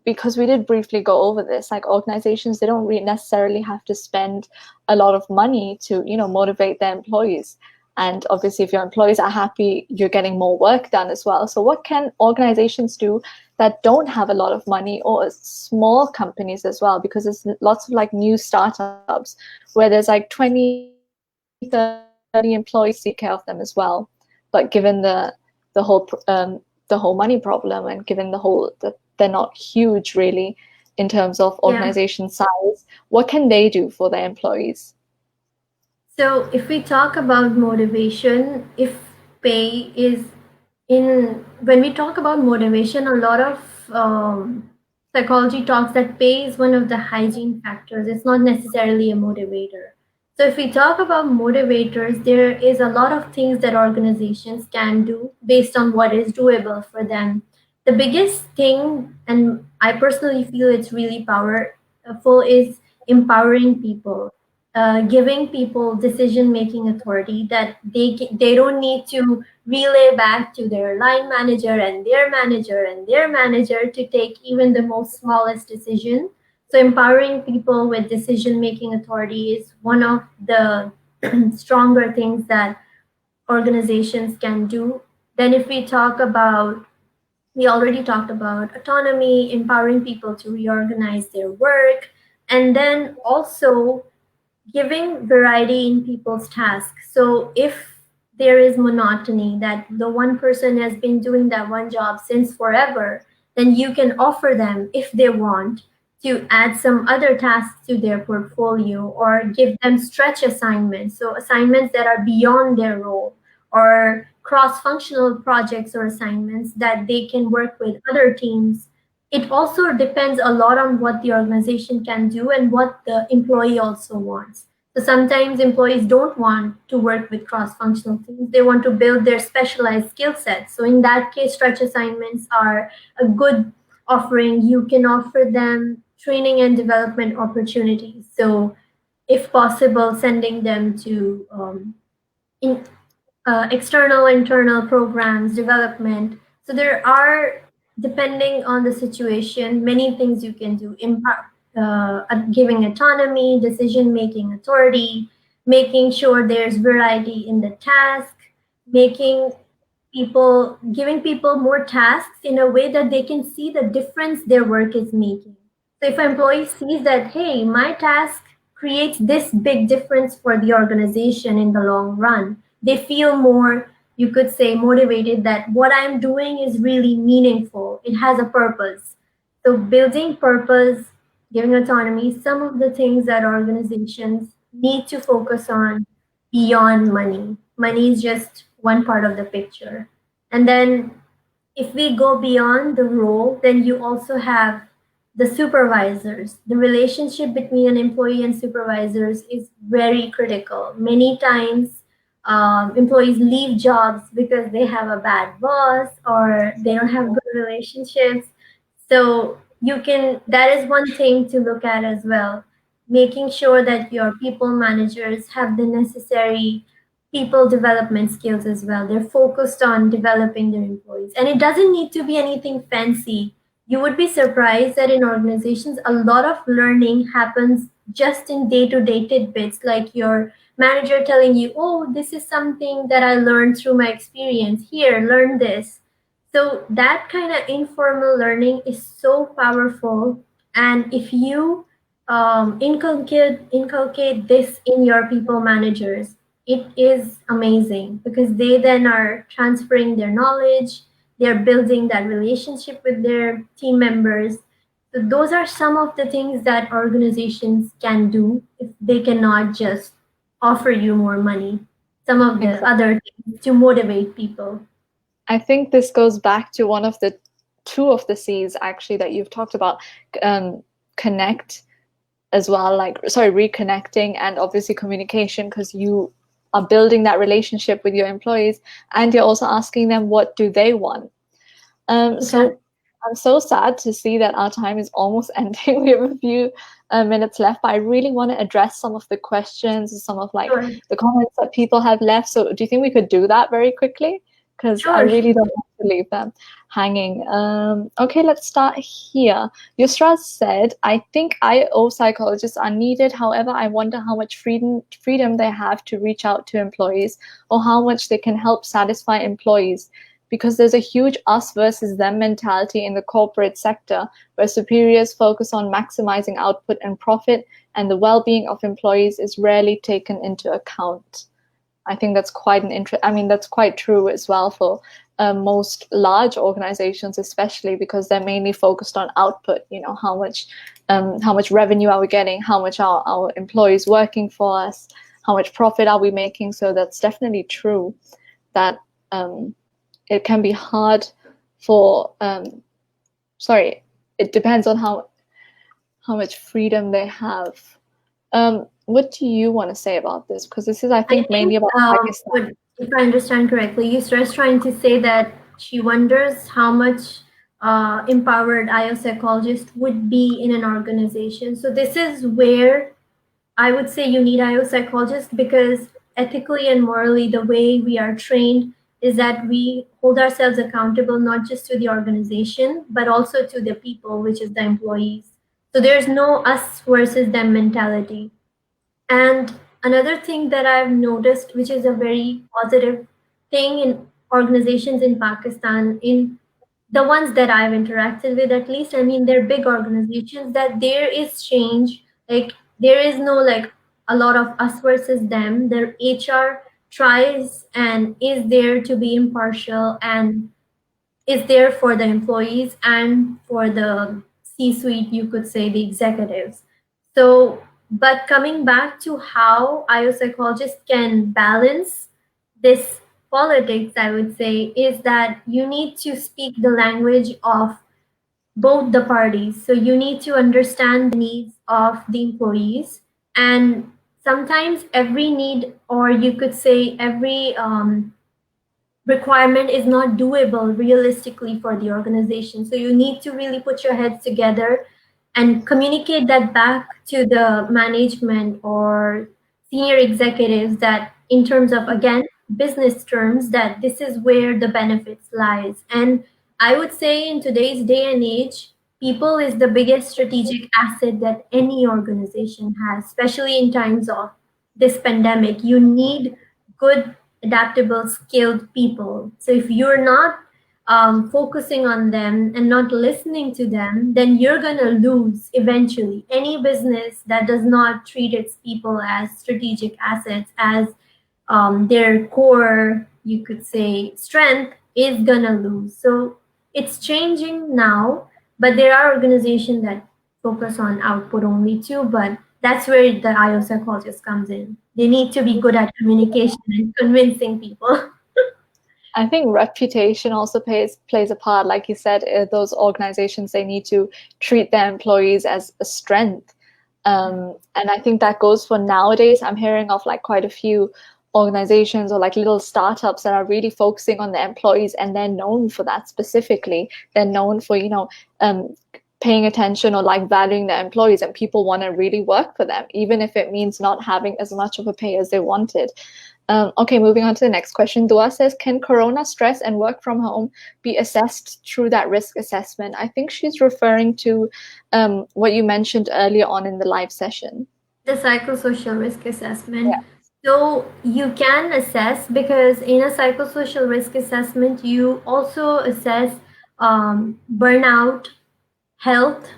Because we did briefly go over this, like organizations, they don't really necessarily have to spend a lot of money to, motivate their employees. And obviously, if your employees are happy, you're getting more work done as well. So what can organizations do that don't have a lot of money, or small companies as well? Because there's lots of like new startups where there's like 20, 30 employees to take care of them as well. But given the whole money problem, and given that they're not huge really in terms of Yeah. organization size, what can they do for their employees? So if we talk about motivation, if pay is in when we talk about motivation, a lot of psychology talks that pay is one of the hygiene factors. It's not necessarily a motivator. So if we talk about motivators, there is a lot of things that organizations can do based on what is doable for them. The biggest thing, and I personally feel it's really powerful, is empowering people, giving people decision making authority that they don't need to relay back to their line manager and their manager and their manager to take even the most smallest decision. So empowering people with decision making authority is one of the stronger things that organizations can do. Then if we already talked about autonomy, empowering people to reorganize their work, and then also giving variety in people's tasks. So if there is monotony that the one person has been doing that one job since forever, then you can offer them, if they want, to add some other tasks to their portfolio or give them stretch assignments. So assignments that are beyond their role, or cross-functional projects or assignments that they can work with other teams. It also depends a lot on what the organization can do and what the employee also wants. So sometimes employees don't want to work with cross-functional teams. They want to build their specialized skill sets. So in that case, stretch assignments are a good offering. You can offer them training and development opportunities. So if possible, sending them to in, external, internal programs, development. So there are, depending on the situation, many things you can do. Giving autonomy, decision making authority, making sure there's variety in the task, giving people more tasks in a way that they can see the difference their work is making. So if an employee sees that, hey, my task creates this big difference for the organization in the long run, they feel more, you could say, motivated that what I'm doing is really meaningful. It has a purpose. So building purpose, giving autonomy, some of the things that organizations need to focus on beyond money. Money is just one part of the picture. And then if we go beyond the role, then you also have the supervisors. The relationship between an employee and supervisors is very critical. Many times, employees leave jobs because they have a bad boss or they don't have good relationships. So that is one thing to look at as well, making sure that your people managers have the necessary people development skills as well. They're focused on developing their employees. And it doesn't need to be anything fancy. You would be surprised that in organizations, a lot of learning happens just in day-to-day tidbits, like your manager telling you, oh, this is something that I learned through my experience. Here, learn this. So that kind of informal learning is so powerful. And if you inculcate this in your people managers, it is amazing because they then are transferring their knowledge, they're building that relationship with their team members. So those are some of the things that organizations can do if they cannot just offer you more money. Some of the other things to motivate people. I think this goes back to two of the C's actually that you've talked about, connect as well, reconnecting, and obviously communication, because you are building that relationship with your employees and you're also asking them what do they want. So I'm so sad to see that our time is almost ending. We have a few minutes left, but I really want to address some of the questions, some of the comments that people have left. So do you think we could do that very quickly? Because I really don't want to leave them hanging. Okay, let's start here. Yusra said, I think IO psychologists are needed. However, I wonder how much freedom they have to reach out to employees or how much they can help satisfy employees. Because there's a huge us versus them mentality in the corporate sector where superiors focus on maximizing output and profit, and the well-being of employees is rarely taken into account. I think that's quite that's quite true as well for most large organizations, especially because they're mainly focused on output. You know, how much revenue are we getting? How much are our employees working for us? How much profit are we making? So that's definitely true that it can be hard for it depends on how much freedom they have. What do you want to say about this? Because this is, I think mainly about Pakistan. If I understand correctly, Yusra's trying to say that she wonders how much empowered IO psychologists would be in an organization. So this is where I would say you need IO psychologists, because ethically and morally, the way we are trained is that we hold ourselves accountable not just to the organization, but also to the people, which is the employees. So there's no us versus them mentality. And another thing that I've noticed, which is a very positive thing in organizations in Pakistan, in the ones that I've interacted with, at least, I mean, they're big organizations, that there is change. Like, there is no a lot of us versus them. Their HR tries and is there to be impartial and is there for the employees and for the C-suite, you could say, the executives. So, but coming back to how IO psychologists can balance this politics, I would say, is that you need to speak the language of both the parties. So you need to understand the needs of the employees, and sometimes every need, or you could say every requirement, is not doable realistically for the organization. So you need to really put your heads together and communicate that back to the management or senior executives, that in terms of, again, business terms, that this is where the benefits lies. And I would say in today's day and age, people is the biggest strategic asset that any organization has, especially in times of this pandemic. You need good, adaptable, skilled people. So if you're not focusing on them and not listening to them, then you're going to lose eventually. Any business that does not treat its people as strategic assets, as their core, you could say, strength, is going to lose. So it's changing now, but there are organizations that focus on output only too, but that's where the IO psychologist comes in. They need to be good at communication and convincing people. I think reputation also plays a part. Like you said, those organizations, they need to treat their employees as a strength. And I think that goes for nowadays. I'm hearing of like quite a few organizations or like little startups that are really focusing on their employees, and they're known for that specifically. They're known for, paying attention or like valuing their employees, and people want to really work for them, even if it means not having as much of a pay as they wanted. Okay, moving on to the next question. Dua says, can corona stress and work from home be assessed through that risk assessment? I think she's referring to what you mentioned earlier on in the live session. The psychosocial risk assessment. Yeah. So you can assess, because in a psychosocial risk assessment, you also assess burnout, health,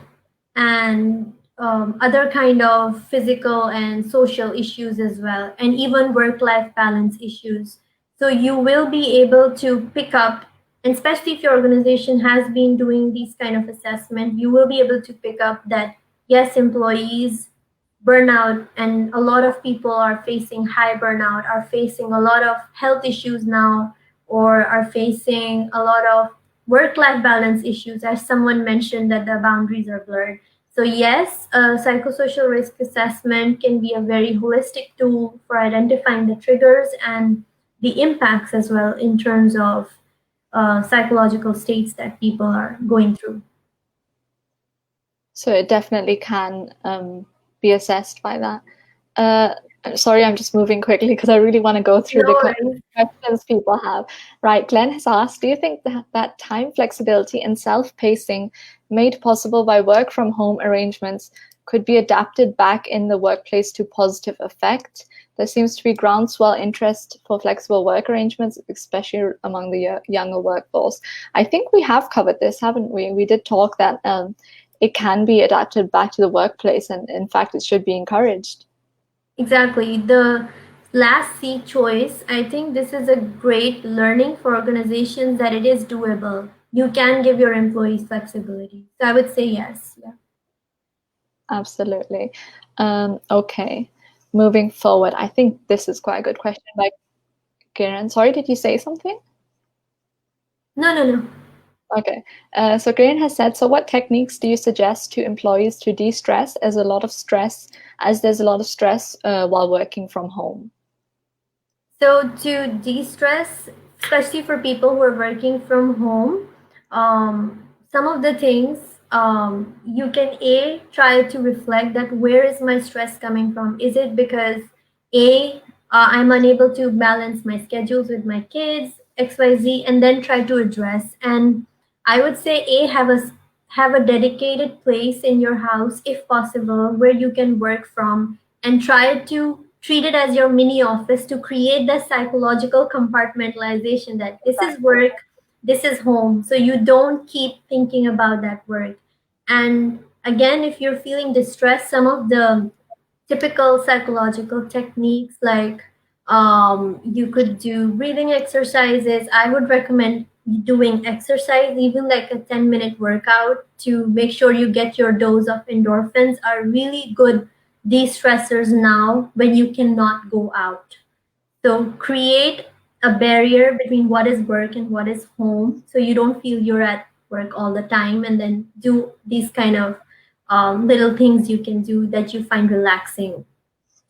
and other kind of physical and social issues as well, and even work-life balance issues. So you will be able to pick up, and especially if your organization has been doing these kind of assessment, you will be able to pick up that yes, employees burnout, and a lot of people are facing high burnout, are facing a lot of health issues now, or are facing a lot of work-life balance issues, as someone mentioned that the boundaries are blurred. So yes, psychosocial risk assessment can be a very holistic tool for identifying the triggers and the impacts as well in terms of psychological states that people are going through. So it definitely can be assessed by that. Sorry, I'm just moving quickly because I really want to go through the questions people have. Right, Glenn has asked, do you think that time flexibility and self-pacing made possible by work from home arrangements could be adapted back in the workplace to positive effect? There seems to be groundswell interest for flexible work arrangements, especially among the younger workforce. I think we have covered this, haven't we? We did talk that it can be adapted back to the workplace, and in fact, it should be encouraged. Exactly. The last C choice, I think this is a great learning for organizations that it is doable. You can give your employees flexibility. So I would say yes. Yeah. Absolutely. Okay. Moving forward, I think this is quite a good question by Kiran. Sorry, did you say something? No. Okay. So Kiran has said, so what techniques do you suggest to employees to de-stress as there's a lot of stress while working from home? So to de-stress, especially for people who are working from home, some of the things you can try to reflect that where is my stress coming from? Is it because I'm unable to balance my schedules with my kids, XYZ, and then try to address. And I would say have a dedicated place in your house, if possible, where you can work from, and try to treat it as your mini office to create the psychological compartmentalization that this is work, this is home. So you don't keep thinking about that work. And again, if you're feeling distressed, some of the typical psychological techniques, like you could do breathing exercises. I would recommend doing exercise, even like a 10-minute workout, to make sure you get your dose of endorphins, are really good de-stressors now when you cannot go out. So create a barrier between what is work and what is home, so you don't feel you're at work all the time, and then do these kind of little things you can do that you find relaxing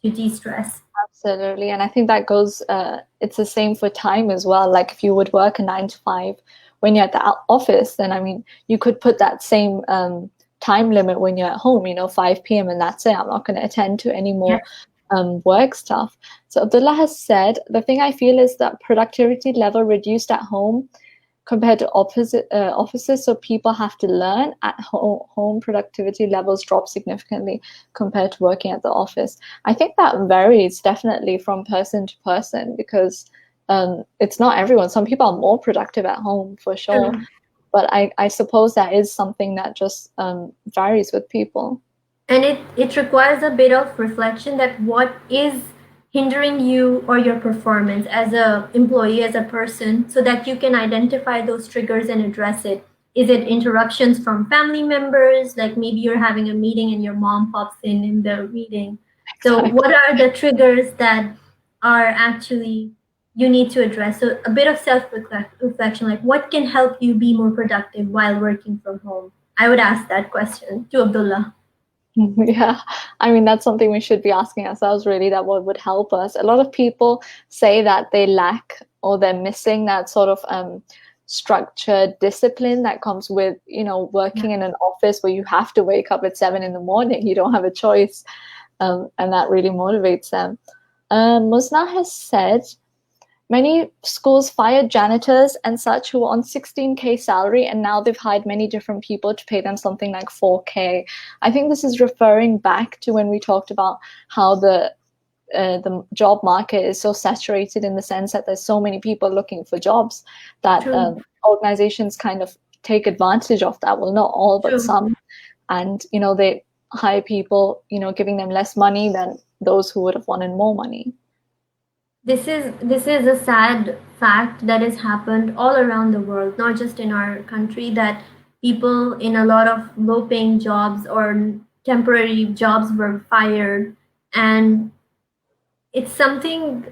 to de-stress. Absolutely. And I think that goes, it's the same for time as well. Like if you would work a 9 to 5 when you're at the office, then I mean, you could put that same time limit when you're at home, 5 p.m. and that's it. I'm not going to attend to any more work stuff. So Abdullah has said, the thing I feel is that productivity level reduced at home compared to offices. So people have to learn at home. Productivity levels drop significantly compared to working at the office. I think that varies definitely from person to person, because it's not everyone. Some people are more productive at home for sure. True. But I suppose that is something that just varies with people. And it requires a bit of reflection that what is hindering you or your performance as a employee, as a person, so that you can identify those triggers and address it. Is it interruptions from family members? Like maybe you're having a meeting and your mom pops in the meeting. So Exactly. what are the triggers that are actually you need to address? So a bit of self-reflection, like what can help you be more productive while working from home? I would ask that question to Abdullah. Yeah, I mean, that's something we should be asking ourselves, really, that what would help us. A lot of people say that they lack or they're missing that sort of structured discipline that comes with, working in an office where you have to wake up at 7 in the morning. You don't have a choice. And that really motivates them. Musna has said, many schools fired janitors and such who were on 16K salary, and now they've hired many different people to pay them something like 4K. I think this is referring back to when we talked about how the job market is so saturated, in the sense that there's so many people looking for jobs that organizations kind of take advantage of that. Well, not all, but some. And, they hire people, giving them less money than those who would have wanted more money. This is a sad fact that has happened all around the world, not just in our country, that people in a lot of low-paying jobs or temporary jobs were fired, and it's something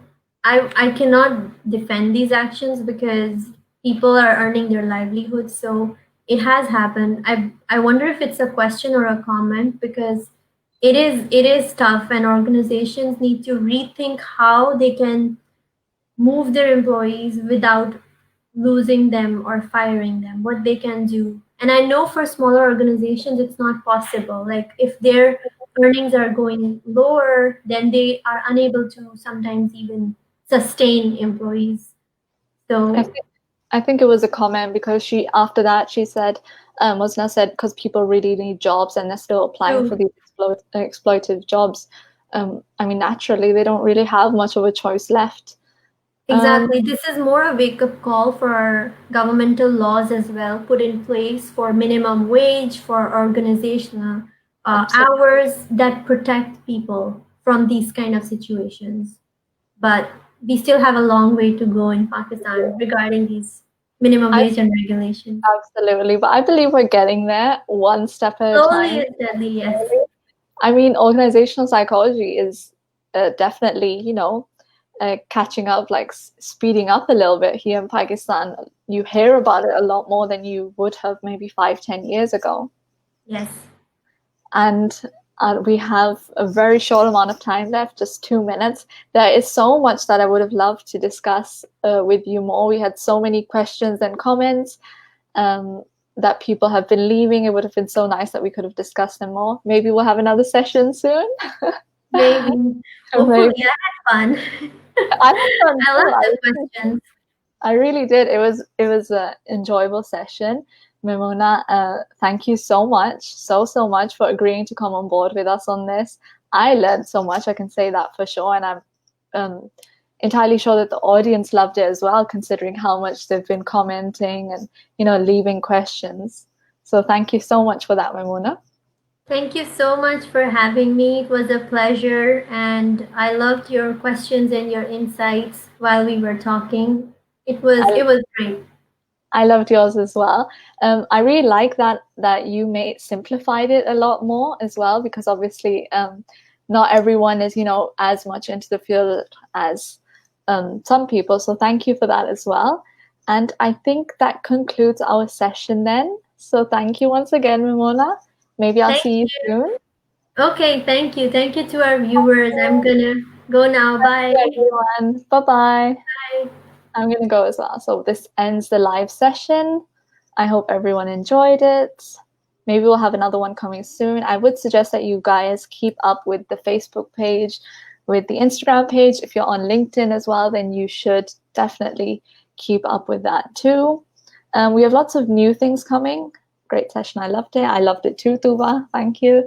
I cannot defend these actions because people are earning their livelihood. So it has happened. I wonder if it's a question or a comment, because it is tough, and organizations need to rethink how they can move their employees without losing them or firing them, what they can do. And I know for smaller organizations it's not possible. Like if their earnings are going lower, then they are unable to sometimes even sustain employees. So I think it was a comment, because after that she said, Musna said, because people really need jobs and they're still applying for these exploitative jobs. I mean, naturally, they don't really have much of a choice left. exactly, this is more a wake-up call for our governmental laws as well, put in place for minimum wage, for organizational hours that protect people from these kind of situations. But we still have a long way to go in Pakistan regarding these minimum wage and regulations. Absolutely, but I believe we're getting there one step at a Slowly time. and steadily, yes. I mean, organizational psychology is definitely, catching up, like speeding up a little bit here in Pakistan. You hear about it a lot more than you would have maybe 5-10 years ago. Yes. And we have a very short amount of time left, just 2 minutes. There is so much that I would have loved to discuss with you more. We had so many questions and comments that people have been leaving. It would have been so nice that we could have discussed them more. Maybe we'll have another session soon. Maybe. Hopefully, I had fun. I had fun. I love the questions. I really did. It was an enjoyable session. Maimoona, thank you so much, so much for agreeing to come on board with us on this. I learned so much, I can say that for sure, and I'm entirely sure that the audience loved it as well, considering how much they've been commenting and leaving questions. So thank you so much for that, Maimoona. Thank you so much for having me. It was a pleasure, and I loved your questions and your insights while we were talking. It was great. I loved yours as well. I really like that you simplified it a lot more as well, because obviously not everyone is as much into the field as some people. So thank you for that as well. And I think that concludes our session then. So thank you once again, Maimoona. Maybe I'll see you soon. Okay, thank you. Thank you to our viewers. I'm gonna go now. Bye. Thank you, everyone. Bye-bye. Bye. I'm going to go as well. So this ends the live session. I hope everyone enjoyed it. Maybe we'll have another one coming soon. I would suggest that you guys keep up with the Facebook page, with the Instagram page. If you're on LinkedIn as well, then you should definitely keep up with that too. We have lots of new things coming. Great session. I loved it. I loved it too, Tuba. Thank you.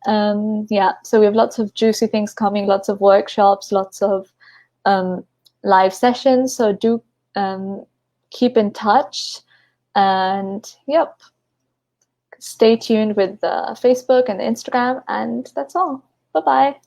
Yeah, so we have lots of juicy things coming, lots of workshops, lots of live sessions. So do keep in touch. And yep, stay tuned with the Facebook and the Instagram. And that's all. Bye-bye.